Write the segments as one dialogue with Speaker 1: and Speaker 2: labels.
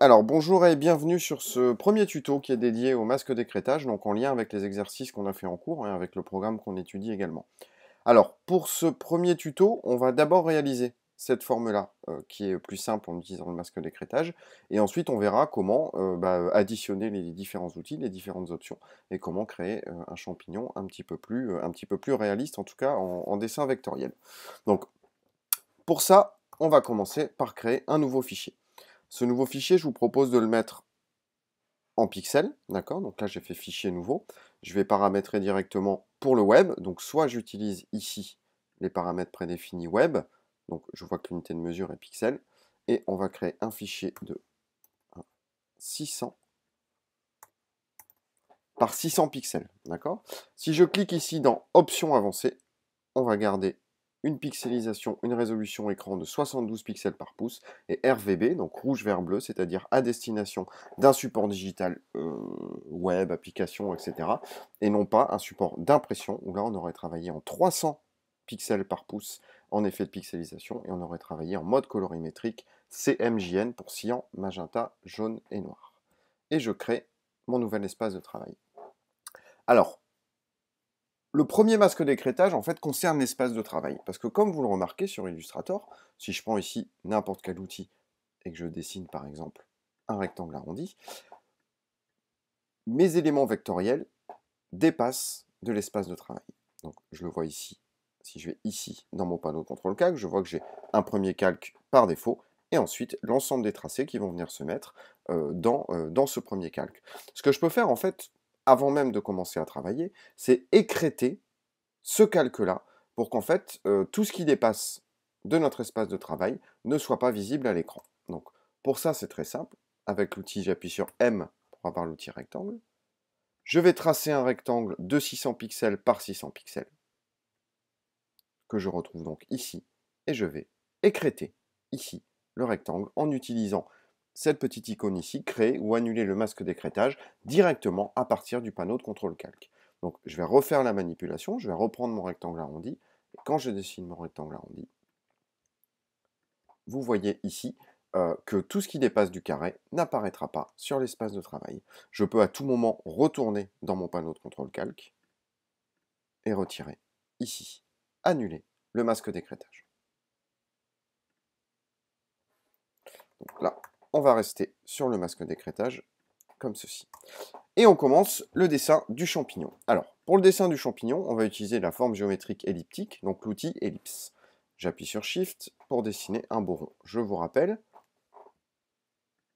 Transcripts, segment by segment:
Speaker 1: Alors bonjour et bienvenue sur ce premier tuto qui est dédié au masque d'écrêtage, donc en lien avec les exercices qu'on a fait en cours et avec le programme qu'on étudie également. Alors pour ce premier tuto, on va d'abord réaliser cette forme-là, qui est plus simple en utilisant le masque d'écrêtage, et ensuite on verra comment additionner les différents outils, les différentes options, et comment créer un champignon un petit peu plus réaliste, en tout cas en dessin vectoriel. Donc pour ça, on va commencer par créer un nouveau fichier. Ce nouveau fichier, je vous propose de le mettre en pixels, d'accord? Donc là, j'ai fait fichier nouveau. Je vais paramétrer directement pour le web. Donc soit j'utilise ici les paramètres prédéfinis web. Donc je vois que l'unité de mesure est pixels. Et on va créer un fichier de 600 par 600 pixels, d'accord? Si je clique ici dans Options avancées, on va garder une pixelisation, une résolution écran de 72 pixels par pouce et RVB, donc rouge, vert, bleu, c'est-à-dire à destination d'un support digital web, application, etc. Et non pas un support d'impression, où là on aurait travaillé en 300 pixels par pouce en effet de pixelisation et on aurait travaillé en mode colorimétrique CMJN pour cyan, magenta, jaune et noir. Et je crée mon nouvel espace de travail. Alors, le premier masque d'écrêtage, en fait, concerne l'espace de travail. Parce que comme vous le remarquez sur Illustrator, si je prends ici n'importe quel outil et que je dessine par exemple un rectangle arrondi, mes éléments vectoriels dépassent de l'espace de travail. Donc je le vois ici. Si je vais ici dans mon panneau de contrôle calque, je vois que j'ai un premier calque par défaut et ensuite l'ensemble des tracés qui vont venir se mettre dans ce premier calque. Ce que je peux faire en fait, avant même de commencer à travailler, c'est écrêter ce calque-là pour qu'en fait, tout ce qui dépasse de notre espace de travail ne soit pas visible à l'écran. Donc, pour ça, c'est très simple. Avec l'outil, j'appuie sur M pour avoir l'outil rectangle. Je vais tracer un rectangle de 600 pixels par 600 pixels, que je retrouve donc ici, et je vais écrêter ici le rectangle en utilisant cette petite icône ici, créer ou annuler le masque d'écrêtage directement à partir du panneau de contrôle calque. Donc je vais refaire la manipulation, je vais reprendre mon rectangle arrondi, et quand je dessine mon rectangle arrondi, vous voyez ici que tout ce qui dépasse du carré n'apparaîtra pas sur l'espace de travail. Je peux à tout moment retourner dans mon panneau de contrôle calque et retirer ici, annuler le masque d'écrêtage. Donc là, on va rester sur le masque d'écrêtage comme ceci. Et on commence le dessin du champignon. Alors, pour le dessin du champignon, on va utiliser la forme géométrique elliptique, donc l'outil ellipse. J'appuie sur Shift pour dessiner un beau rond. Je vous rappelle,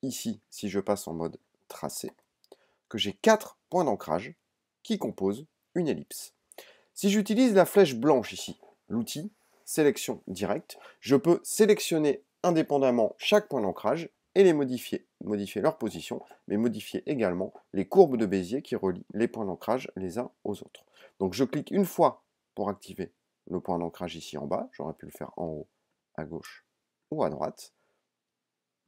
Speaker 1: ici, si je passe en mode tracé, que j'ai 4 points d'ancrage qui composent une ellipse. Si j'utilise la flèche blanche ici, l'outil sélection directe, je peux sélectionner indépendamment chaque point d'ancrage et les modifier leur position, mais modifier également les courbes de Bézier qui relient les points d'ancrage les uns aux autres. Donc je clique une fois pour activer le point d'ancrage ici en bas, j'aurais pu le faire en haut, à gauche ou à droite.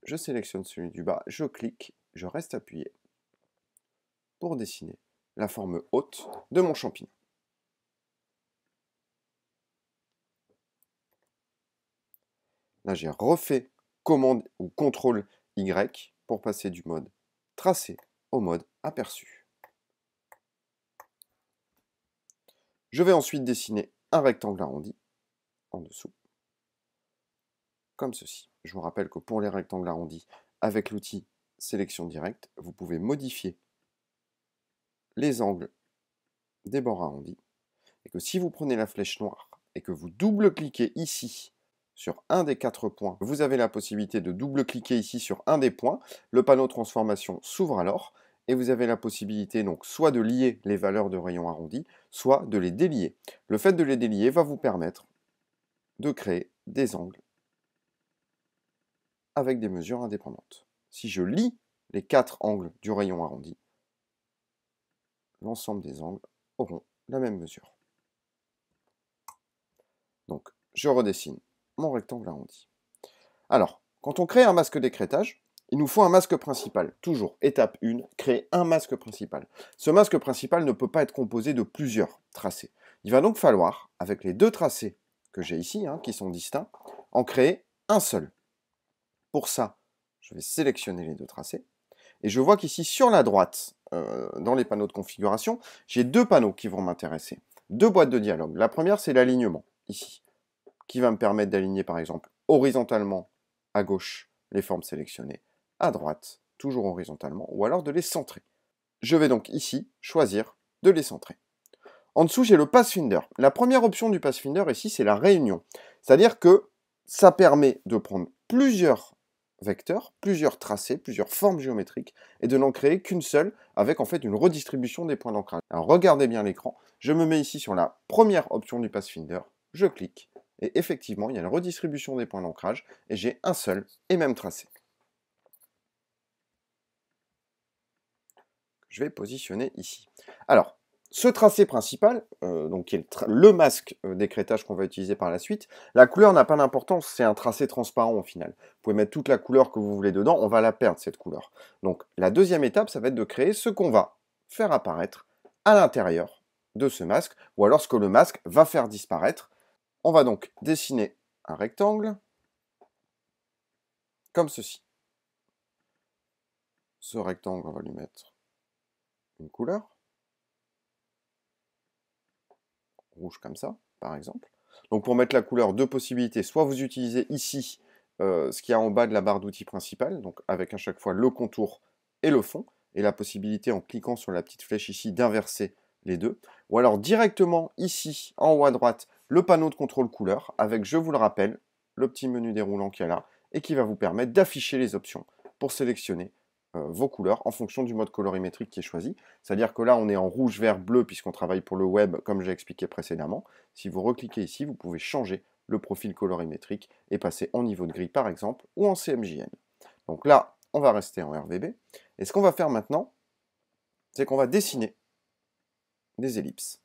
Speaker 1: Je sélectionne celui du bas, je clique, je reste appuyé pour dessiner la forme haute de mon champignon. Là, j'ai refait commande ou contrôle Y pour passer du mode tracé au mode aperçu. Je vais ensuite dessiner un rectangle arrondi en dessous, comme ceci. Je vous rappelle que pour les rectangles arrondis, avec l'outil sélection directe, vous pouvez modifier les angles des bords arrondis, et que si vous prenez la flèche noire et que vous double-cliquez ici sur un des 4 points, vous avez la possibilité de double-cliquer ici sur un des points, le panneau de transformation s'ouvre alors, et vous avez la possibilité donc soit de lier les valeurs de rayons arrondis, soit de les délier. Le fait de les délier va vous permettre de créer des angles avec des mesures indépendantes. Si je lie les 4 angles du rayon arrondi, l'ensemble des angles auront la même mesure. Donc, je redessine mon rectangle arrondi. Alors, quand on crée un masque d'écrêtage, il nous faut un masque principal. Toujours, étape 1, créer un masque principal. Ce masque principal ne peut pas être composé de plusieurs tracés. Il va donc falloir, avec les 2 tracés que j'ai ici, qui sont distincts, en créer un seul. Pour ça, Je vais sélectionner les deux tracés. Et je vois qu'ici, sur la droite, dans les panneaux de configuration, j'ai deux panneaux qui vont m'intéresser. Deux boîtes de dialogue. La première, c'est l'alignement, ici, qui va me permettre d'aligner, par exemple, horizontalement à gauche les formes sélectionnées, à droite, toujours horizontalement, ou alors de les centrer. Je vais donc ici choisir de les centrer. En dessous, j'ai le Pathfinder. La première option du Pathfinder ici, c'est la réunion. C'est-à-dire que ça permet de prendre plusieurs vecteurs, plusieurs tracés, plusieurs formes géométriques, et de n'en créer qu'une seule, avec en fait une redistribution des points d'ancrage. Alors regardez bien l'écran, je me mets ici sur la première option du Pathfinder, je clique, et effectivement, il y a une redistribution des points d'ancrage, et j'ai un seul et même tracé. Je vais positionner ici. Alors, ce tracé principal, donc qui est le masque d'écrêtage qu'on va utiliser par la suite, la couleur n'a pas d'importance, c'est un tracé transparent au final. Vous pouvez mettre toute la couleur que vous voulez dedans, on va la perdre cette couleur. Donc la deuxième étape, ça va être de créer ce qu'on va faire apparaître à l'intérieur de ce masque, ou alors ce que le masque va faire disparaître. On va donc dessiner un rectangle, comme ceci. Ce rectangle, on va lui mettre une couleur. Rouge comme ça, par exemple. Donc pour mettre la couleur, deux possibilités. Soit vous utilisez ici ce qu'il y a en bas de la barre d'outils principale, donc avec à chaque fois le contour et le fond, et la possibilité en cliquant sur la petite flèche ici d'inverser les deux. Ou alors directement ici, en haut à droite, le panneau de contrôle couleur, avec, je vous le rappelle, le petit menu déroulant qu'il y a là, et qui va vous permettre d'afficher les options pour sélectionner vos couleurs en fonction du mode colorimétrique qui est choisi. C'est-à-dire que là, on est en rouge, vert, bleu, puisqu'on travaille pour le web, comme j'ai expliqué précédemment. Si vous recliquez ici, vous pouvez changer le profil colorimétrique et passer en niveau de gris, par exemple, ou en CMJN. Donc là, on va rester en RVB. Et ce qu'on va faire maintenant, c'est qu'on va dessiner des ellipses.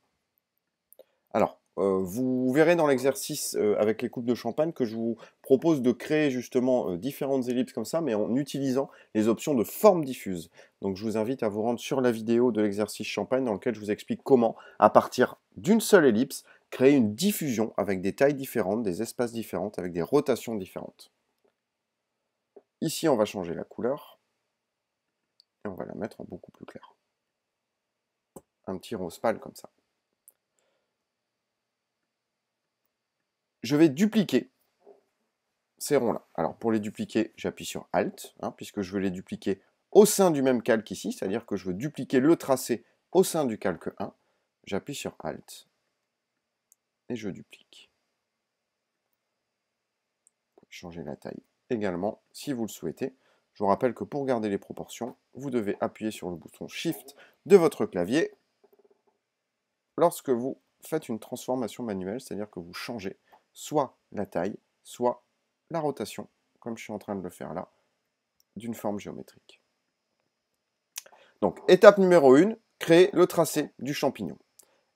Speaker 1: Alors, vous verrez dans l'exercice avec les coupes de champagne que je vous propose de créer justement différentes ellipses comme ça, mais en utilisant les options de forme diffuse. Donc je vous invite à vous rendre sur la vidéo de l'exercice champagne dans lequel je vous explique comment, à partir d'une seule ellipse, créer une diffusion avec des tailles différentes, des espaces différents, avec des rotations différentes. Ici, on va changer la couleur et on va la mettre en beaucoup plus clair. Un petit rose pâle comme ça. Je vais dupliquer ces ronds-là. Alors pour les dupliquer, j'appuie sur Alt, puisque je veux les dupliquer au sein du même calque ici, c'est-à-dire que je veux dupliquer le tracé au sein du calque 1. J'appuie sur Alt et je duplique. Vous pouvez changer la taille également si vous le souhaitez. Je vous rappelle que pour garder les proportions, vous devez appuyer sur le bouton Shift de votre clavier lorsque vous faites une transformation manuelle, c'est-à-dire que vous changez soit la taille, soit la rotation, comme je suis en train de le faire là, d'une forme géométrique. Donc, étape numéro 1, créer le tracé du champignon.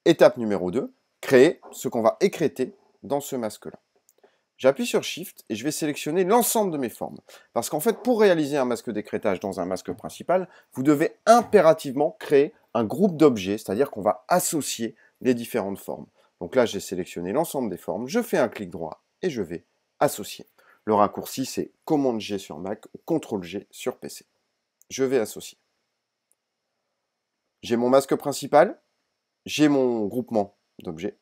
Speaker 1: Étape numéro 2, créer ce qu'on va écrêter dans ce masque-là. J'appuie sur Shift et je vais sélectionner l'ensemble de mes formes. Parce qu'en fait, pour réaliser un masque d'écrêtage dans un masque principal, vous devez impérativement créer un groupe d'objets, c'est-à-dire qu'on va associer les différentes formes. Donc là, j'ai sélectionné l'ensemble des formes, je fais un clic droit et je vais associer. Le raccourci, c'est Commande G sur Mac ou Ctrl G sur PC. Je vais associer. J'ai mon masque principal, j'ai mon groupement d'objets.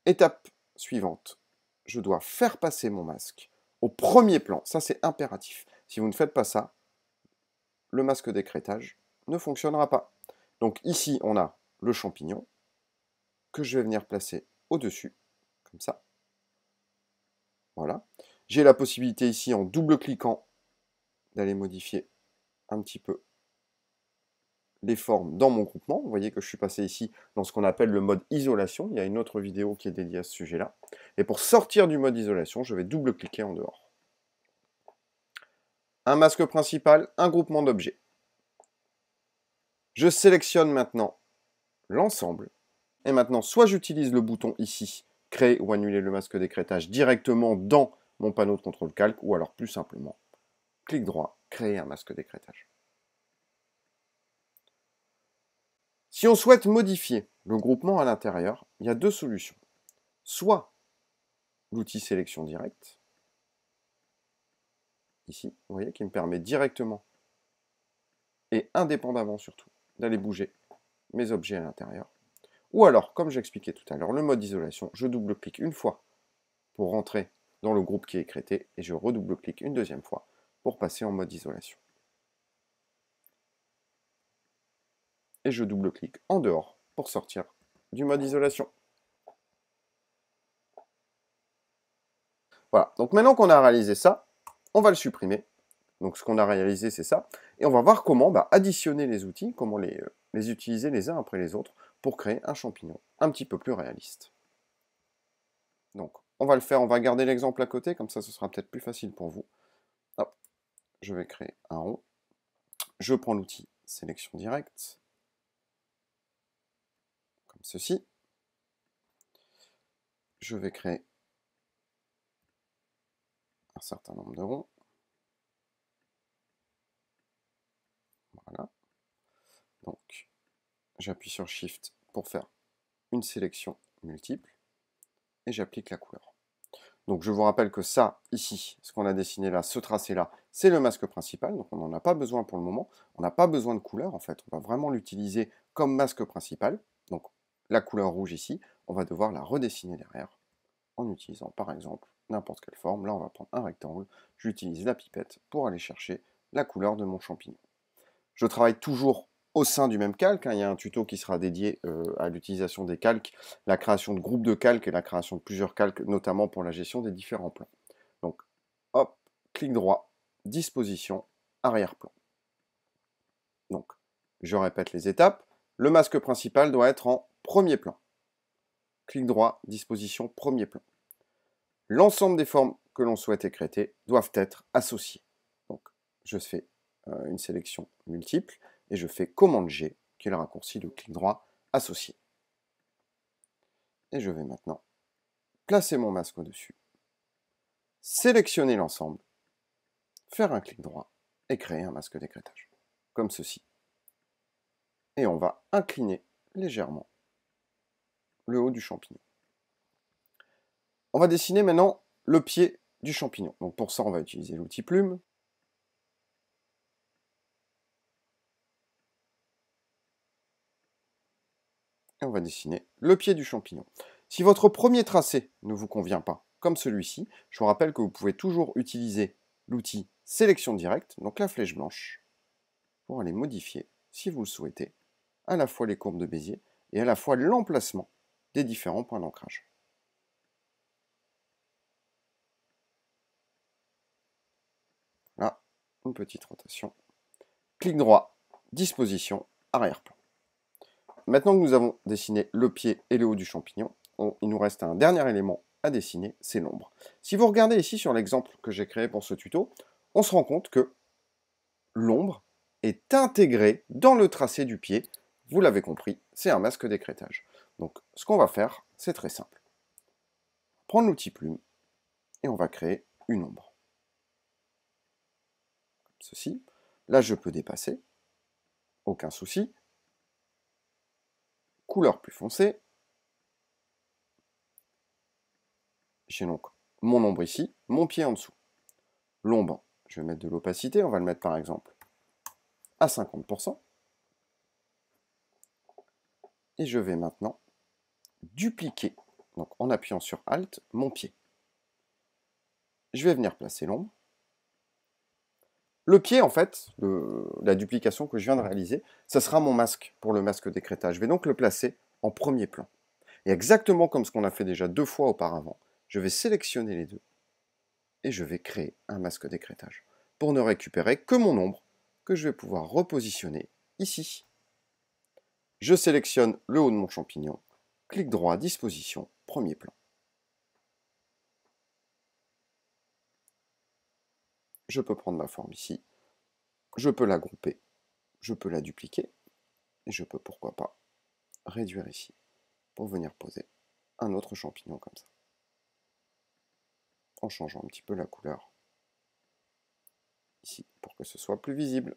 Speaker 1: Étape suivante, je dois faire passer mon masque au premier plan. Ça, c'est impératif. Si vous ne faites pas ça, le masque d'écrêtage ne fonctionnera pas. Donc ici, on a le champignon que je vais venir placer au-dessus, comme ça. Voilà. J'ai la possibilité ici, en double-cliquant, d'aller modifier un petit peu les formes dans mon groupement. Vous voyez que je suis passé ici dans ce qu'on appelle le mode isolation. Il y a une autre vidéo qui est dédiée à ce sujet-là. Et pour sortir du mode isolation, je vais double-cliquer en dehors. Un masque principal, un groupement d'objets. Je sélectionne maintenant l'ensemble. Et maintenant, soit j'utilise le bouton ici, créer ou annuler le masque d'écrêtage directement dans mon panneau de contrôle calque, ou alors plus simplement, clic droit, créer un masque d'écrêtage. Si on souhaite modifier le groupement à l'intérieur, il y a deux solutions. Soit l'outil sélection directe, ici, vous voyez, qui me permet directement et indépendamment surtout d'aller bouger mes objets à l'intérieur. Ou alors, comme j'expliquais tout à l'heure, le mode isolation, je double-clique une fois pour rentrer dans le groupe qui est écrété et je redouble-clique une deuxième fois pour passer en mode isolation. Et je double-clique en dehors pour sortir du mode isolation. Voilà, donc maintenant qu'on a réalisé ça, on va le supprimer. Donc ce qu'on a réalisé, c'est ça. Et on va voir comment additionner les outils, comment les utiliser les uns après les autres pour créer un champignon un petit peu plus réaliste. Donc on va le faire, on va garder l'exemple à côté, comme ça ce sera peut-être plus facile pour vous. Hop, je vais créer un rond. Je prends l'outil sélection directe, comme ceci. Je vais créer un certain nombre de ronds. Voilà. Donc, j'appuie sur Shift pour faire une sélection multiple et j'applique la couleur. Donc, je vous rappelle que ça, ici, ce qu'on a dessiné là, ce tracé-là, c'est le masque principal. Donc, on n'en a pas besoin pour le moment. On n'a pas besoin de couleur, en fait. On va vraiment l'utiliser comme masque principal. Donc, la couleur rouge ici, on va devoir la redessiner derrière en utilisant, par exemple, n'importe quelle forme. Là, on va prendre un rectangle. J'utilise la pipette pour aller chercher la couleur de mon champignon. Je travaille toujours au sein du même calque. Il y a un tuto qui sera dédié à l'utilisation des calques, la création de groupes de calques et la création de plusieurs calques, notamment pour la gestion des différents plans. Donc, hop, clic droit, disposition, arrière-plan. Donc, je répète les étapes. Le masque principal doit être en premier plan. Clic droit, disposition, premier plan. L'ensemble des formes que l'on souhaite écrêter doivent être associées. Donc, je fais une sélection multiple et je fais commande G, qui est le raccourci de clic droit associé. Et je vais maintenant placer mon masque au-dessus, sélectionner l'ensemble, faire un clic droit et créer un masque d'écrêtage, comme ceci. Et on va incliner légèrement le haut du champignon. On va dessiner maintenant le pied du champignon. Donc pour ça, on va utiliser l'outil plume. Et on va dessiner le pied du champignon. Si votre premier tracé ne vous convient pas, comme celui-ci, je vous rappelle que vous pouvez toujours utiliser l'outil sélection directe, donc la flèche blanche, pour aller modifier, si vous le souhaitez, à la fois les courbes de Bézier et à la fois l'emplacement des différents points d'ancrage. Là, une petite rotation. Clic droit, disposition, arrière-plan. Maintenant que nous avons dessiné le pied et le haut du champignon, il nous reste un dernier élément à dessiner, c'est l'ombre. Si vous regardez ici sur l'exemple que j'ai créé pour ce tuto, on se rend compte que l'ombre est intégrée dans le tracé du pied. Vous l'avez compris, c'est un masque d'écrêtage. Donc ce qu'on va faire, c'est très simple. Prendre l'outil plume et on va créer une ombre. Comme ceci. Là, je peux dépasser, aucun souci. Couleur plus foncée. J'ai donc mon ombre ici, mon pied en dessous. L'ombre, je vais mettre de l'opacité, on va le mettre par exemple à 50%. Et je vais maintenant dupliquer, donc en appuyant sur Alt, mon pied. Je vais venir placer l'ombre. Le pied, en fait, la duplication que je viens de réaliser, ça sera mon masque pour le masque d'écrêtage. Je vais donc le placer en premier plan. Et exactement comme ce qu'on a fait déjà 2 fois auparavant, je vais sélectionner les deux et je vais créer un masque d'écrêtage pour ne récupérer que mon ombre que je vais pouvoir repositionner ici. Je sélectionne le haut de mon champignon, clic droit, disposition, premier plan. Je peux prendre ma forme ici, je peux la grouper, je peux la dupliquer, et je peux, pourquoi pas, réduire ici pour venir poser un autre champignon comme ça, en changeant un petit peu la couleur ici pour que ce soit plus visible.